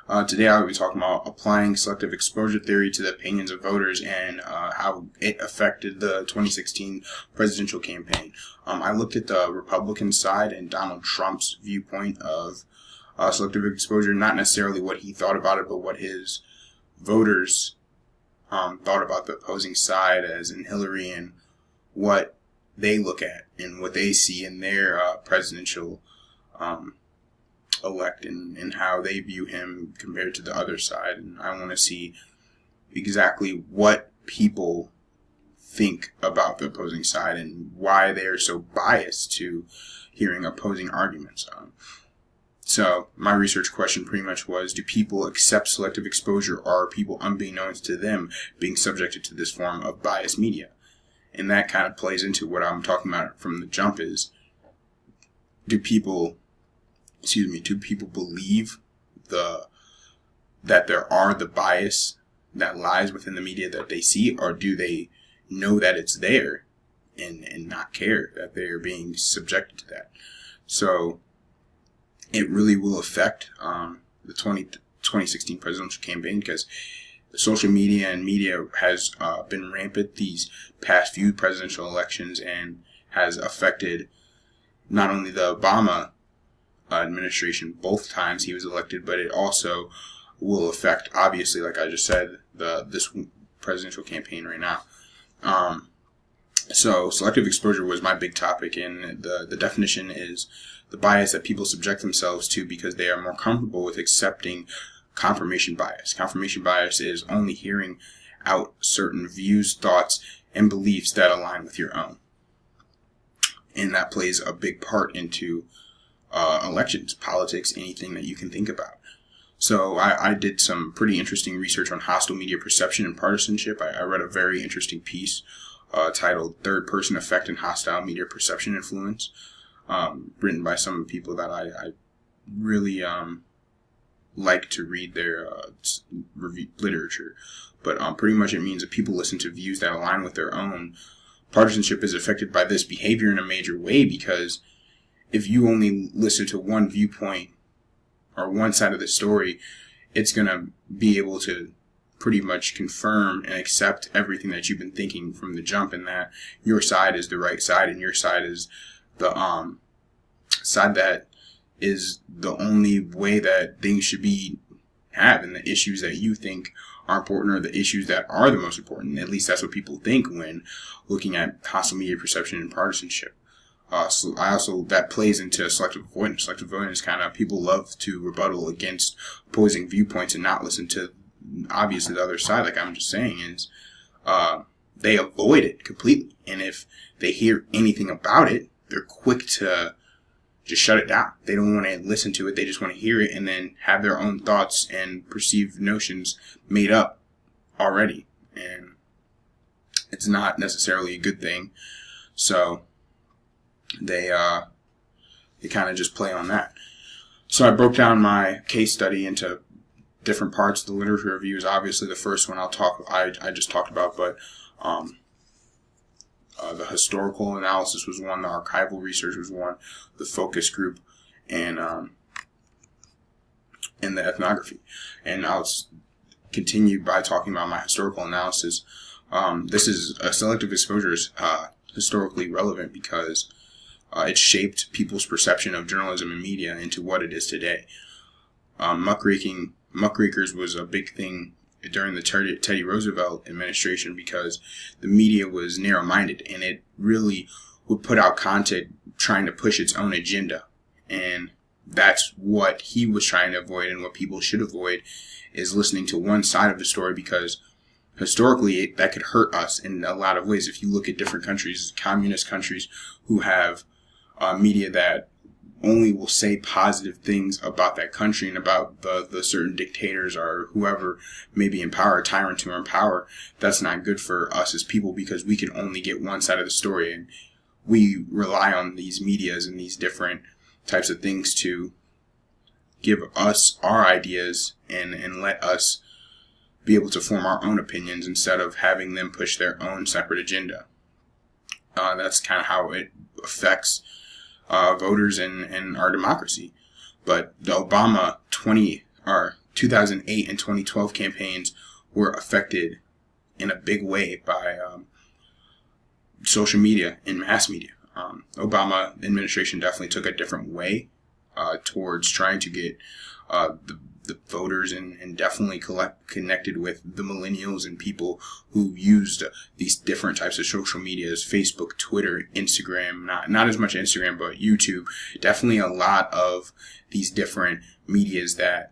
Today I will be talking about applying selective exposure theory to the opinions of voters and how it affected the 2016 presidential campaign. I looked at the Republican side and Donald Trump's viewpoint of selective exposure, not necessarily what he thought about it, but what his voters thought about the opposing side, as in Hillary, and what they look at and what they see in their presidential elect and how they view him compared to the other side. And I want to see exactly what people think about the opposing side and why they're so biased to hearing opposing arguments. So my research question pretty much was, do people accept selective exposure, or are people unbeknownst to them being subjected to this form of biased media? And that kind of plays into what I'm talking about from the jump is, do people believe that there are the bias that lies within the media that they see, or do they know that it's there and not care that they are being subjected to that? So it really will affect the 2016 presidential campaign, because social media and media has been rampant these past few presidential elections and has affected not only the Obama administration both times he was elected, but it also will affect, obviously, like I just said, this presidential campaign right now. So selective exposure was my big topic, and the definition is the bias that people subject themselves to because they are more comfortable with accepting confirmation bias. Confirmation bias is only hearing out certain views, thoughts, and beliefs that align with your own. And that plays a big part into elections, politics, anything that you can think about. So I did some pretty interesting research on hostile media perception and partisanship. I read a very interesting piece titled Third Person Effect and Hostile Media Perception Influence, written by some people that I really like to read their review literature. But pretty much it means that people listen to views that align with their own. Partisanship is affected by this behavior in a major way, because if you only listen to one viewpoint or one side of the story, it's going to be able to pretty much confirm and accept everything that you've been thinking from the jump, and that your side is the right side and your side is the side that is the only way that things should be had, and the issues that you think are important are the issues that are the most important. At least that's what people think when looking at hostile media perception and partisanship. So that plays into selective avoidance. Selective avoidance kind of, people love to rebuttal against opposing viewpoints and not listen to, obviously, the other side. Like I'm just saying is, they avoid it completely. And if they hear anything about it, they're quick to just shut it down. They don't want to listen to it. They just want to hear it and then have their own thoughts and perceived notions made up already. And it's not necessarily a good thing. So they kind of just play on that. So I broke down my case study into different parts. The literature review is obviously the first one I just talked about, but the historical analysis was one, the archival research was one, the focus group, and the ethnography. And I'll continue by talking about my historical analysis. This is selective exposure is historically relevant because it shaped people's perception of journalism and media into what it is today. Muckrakers was a big thing during the Teddy Roosevelt administration because the media was narrow-minded and it really would put out content trying to push its own agenda. And that's what he was trying to avoid, and what people should avoid is listening to one side of the story, because historically that could hurt us in a lot of ways. If you look at different countries, communist countries who have media that only will say positive things about that country and about the certain dictators or whoever may be in power, tyrants who are in power, that's not good for us as people, because we can only get one side of the story, and we rely on these medias and these different types of things to give us our ideas and let us be able to form our own opinions instead of having them push their own separate agenda. That's kind of how it affects voters and our democracy. But the Obama 2008 and 2012 campaigns were affected in a big way by social media and mass media. Obama administration definitely took a different way towards trying to get the voters and definitely connected with the millennials and people who used these different types of social medias: Facebook, Twitter, Instagram, not as much Instagram, but YouTube. Definitely a lot of these different medias that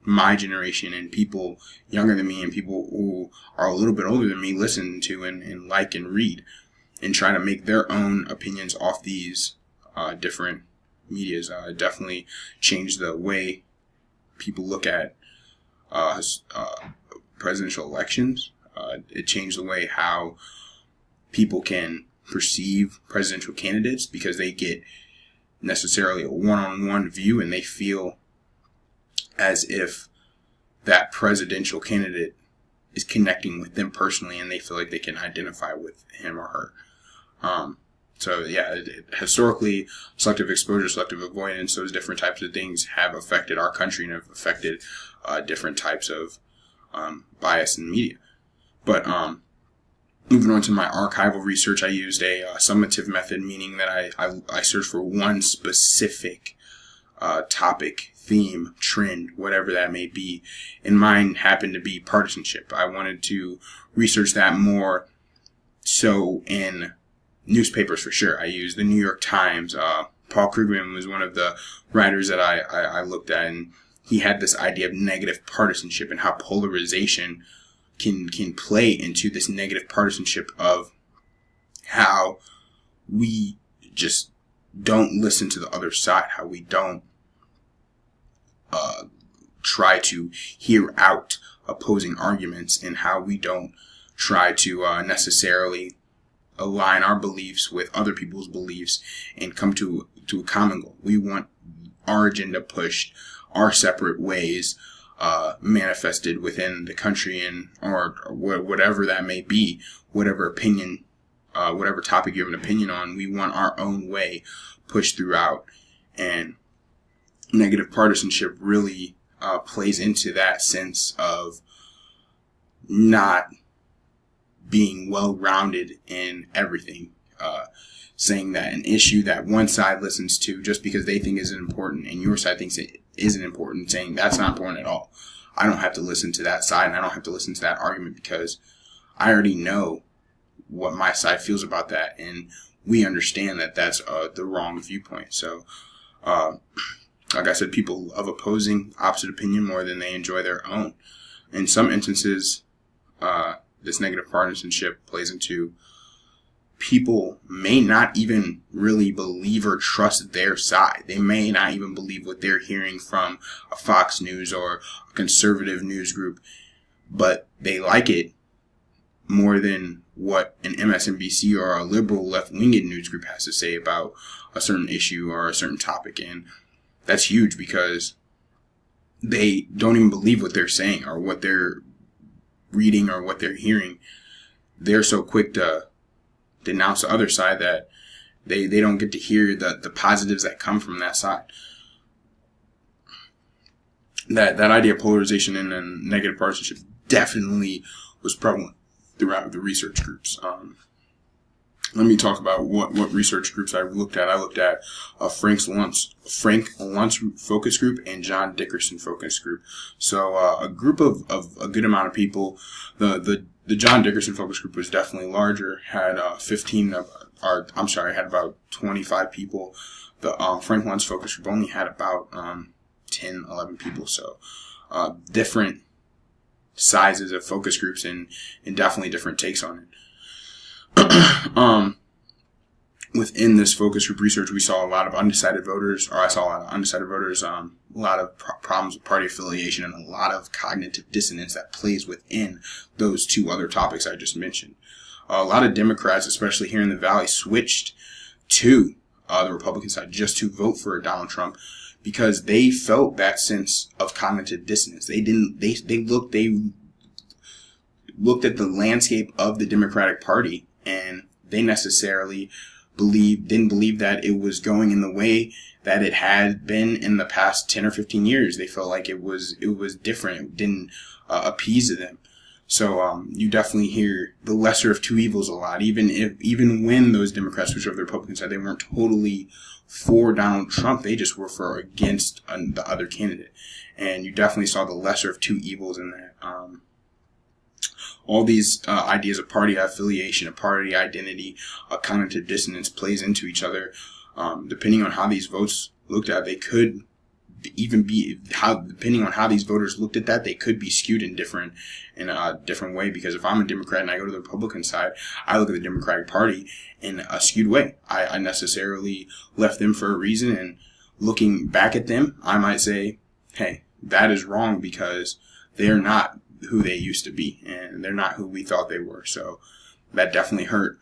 my generation and people younger than me and people who are a little bit older than me listen to and like and read, and try to make their own opinions off these different medias. Definitely changed the way people look at presidential elections. It changed the way how people can perceive presidential candidates, because they get necessarily a one-on-one view and they feel as if that presidential candidate is connecting with them personally, and they feel like they can identify with him or her. So yeah, historically, selective exposure, selective avoidance, those different types of things have affected our country and have affected different types of bias in media. But moving on to my archival research, I used a summative method, meaning that I searched for one specific topic, theme, trend, whatever that may be, and mine happened to be partisanship. I wanted to research that more so in newspapers for sure. I used the New York Times. Paul Krugman was one of the writers that I looked at, and he had this idea of negative partisanship and how polarization can play into this negative partisanship of how we just don't listen to the other side, how we don't try to hear out opposing arguments, and how we don't try to necessarily align our beliefs with other people's beliefs and come to a common goal. We want our agenda pushed, our separate ways manifested within the country, and or whatever that may be, whatever opinion, whatever topic you have an opinion on. We want our own way pushed throughout, and negative partisanship really plays into that sense of not being well-rounded in everything, saying that an issue that one side listens to just because they think isn't important and your side thinks it isn't important, saying that's not important at all. I don't have to listen to that side, and I don't have to listen to that argument because I already know what my side feels about that, and we understand that that's the wrong viewpoint. So, like I said, people of opposing opposite opinion more than they enjoy their own. In some instances, this negative partisanship plays into people may not even really believe or trust their side. They may not even believe what they're hearing from a Fox News or a conservative news group, but they like it more than what an MSNBC or a liberal left-winged news group has to say about a certain issue or a certain topic. And that's huge because they don't even believe what they're saying or what they're reading or what they're hearing. They're so quick to denounce the other side that they don't get to hear the positives that come from that side. That idea of polarization and negative partisanship definitely was prevalent throughout the research groups. Let me talk about what research groups I looked at. I looked at Frank Luntz focus group and John Dickerson focus group. So a group of a good amount of people. The John Dickerson focus group was definitely larger. Had had about 25 people. The Frank Luntz focus group only had about 10, 11 people. So different sizes of focus groups and definitely different takes on it. Within this focus group research, we saw a lot of undecided voters, a lot of problems with party affiliation, and a lot of cognitive dissonance that plays within those two other topics I just mentioned. A lot of Democrats, especially here in the Valley, switched to the Republican side just to vote for Donald Trump because they felt that sense of cognitive dissonance. They looked at the landscape of the Democratic Party, and they necessarily didn't believe that it was going in the way that it had been in the past 10 or 15 years. They felt like it was different. It didn't appease them. So you definitely hear the lesser of two evils a lot. Even when those Democrats switched over to the Republican side, they weren't totally for Donald Trump. They just were for against the other candidate. And you definitely saw the lesser of two evils in that. All these ideas of party affiliation, of party identity, cognitive dissonance plays into each other. Depending on how these votes looked at, they could even be depending on how these voters looked at that, they could be skewed in a different way. Because if I'm a Democrat and I go to the Republican side, I look at the Democratic Party in a skewed way. I necessarily left them for a reason, and looking back at them, I might say, hey, that is wrong because they're not who they used to be, and they're not who we thought they were. So that definitely hurt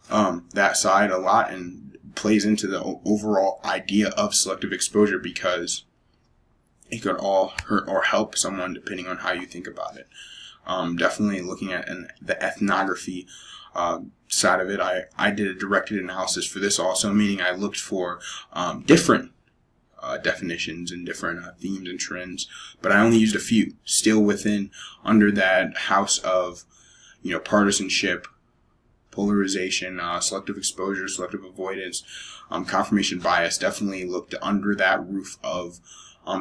that side a lot, and plays into the overall idea of selective exposure, because it could all hurt or help someone depending on how you think about it. Definitely looking at the ethnography side of it, I did a directed analysis for this also, meaning I looked for different definitions and different themes and trends, but I only used a few, still under that house of, partisanship, polarization, selective exposure, selective avoidance, confirmation bias. Definitely looked under that roof of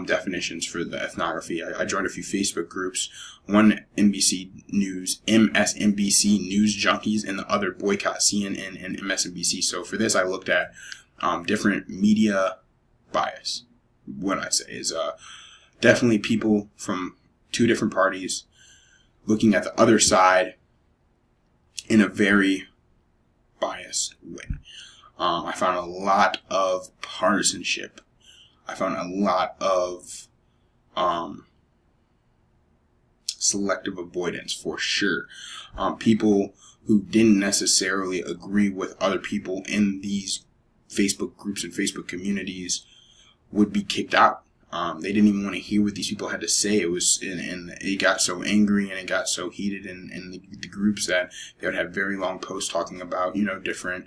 definitions for the ethnography. I joined a few Facebook groups, one MSNBC News Junkies, and the other Boycott CNN and MSNBC. So for this, I looked at different media bias. What I say is definitely people from two different parties looking at the other side in a very biased way. I found a lot of partisanship. I found a lot of selective avoidance, for sure. People who didn't necessarily agree with other people in these Facebook groups and Facebook communities would be kicked out. They didn't even want to hear what these people had to say. It was, and it got so angry and it got so heated in the groups that they would have very long posts talking about, different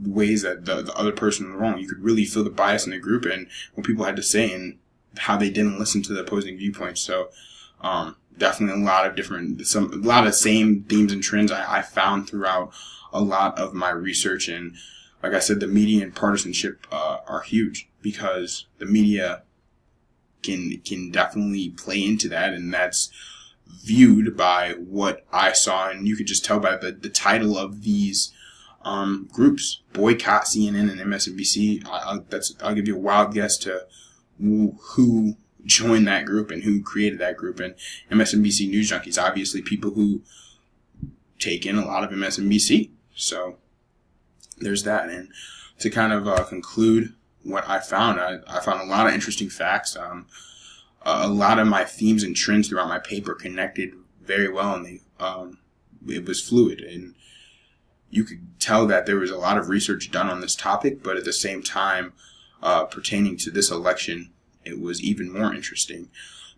ways that the other person was wrong. You could really feel the bias in the group and what people had to say and how they didn't listen to the opposing viewpoints. So, definitely a lot of same themes and trends I found throughout a lot of my research. And like I said, the media and partisanship are huge, because the media can definitely play into that, and that's viewed by what I saw, and you could just tell by the title of these groups, Boycott CNN and MSNBC. I'll give you a wild guess to who joined that group and who created that group. And MSNBC News Junkies, obviously people who take in a lot of MSNBC. So there's that. And to kind of conclude what I found, I found a lot of interesting facts. A lot of my themes and trends throughout my paper connected very well, and it was fluid. And you could tell that there was a lot of research done on this topic, but at the same time, pertaining to this election, it was even more interesting.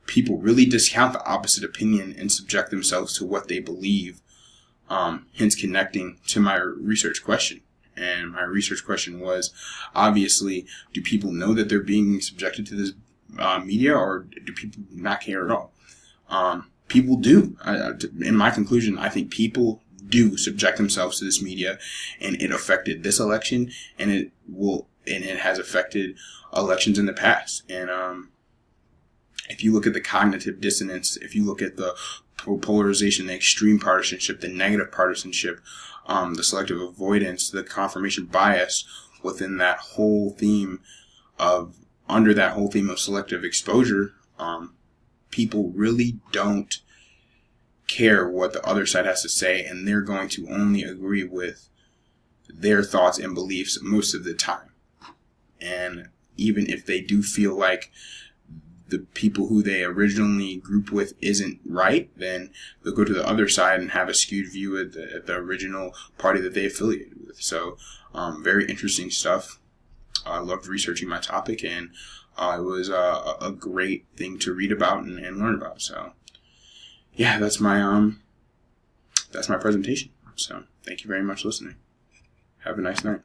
People really discount the opposite opinion and subject themselves to what they believe, hence connecting to my research question. And my research question was, obviously, do people know that they're being subjected to this media, or do people not care at all? People do. In my conclusion, I think people do subject themselves to this media, and it affected this election, and it has affected elections in the past. And if you look at the cognitive dissonance, if you look at the polarization, the extreme partisanship, the negative partisanship, the selective avoidance, the confirmation bias within that whole theme under that whole theme of selective exposure, people really don't care what the other side has to say, and they're going to only agree with their thoughts and beliefs most of the time. And even if they do feel like the people who they originally grouped with isn't right, then they'll go to the other side and have a skewed view at the original party that they affiliated with. So, very interesting stuff. I loved researching my topic, and it was a great thing to read about and learn about. So, yeah, that's my presentation. So, thank you very much for listening. Have a nice night.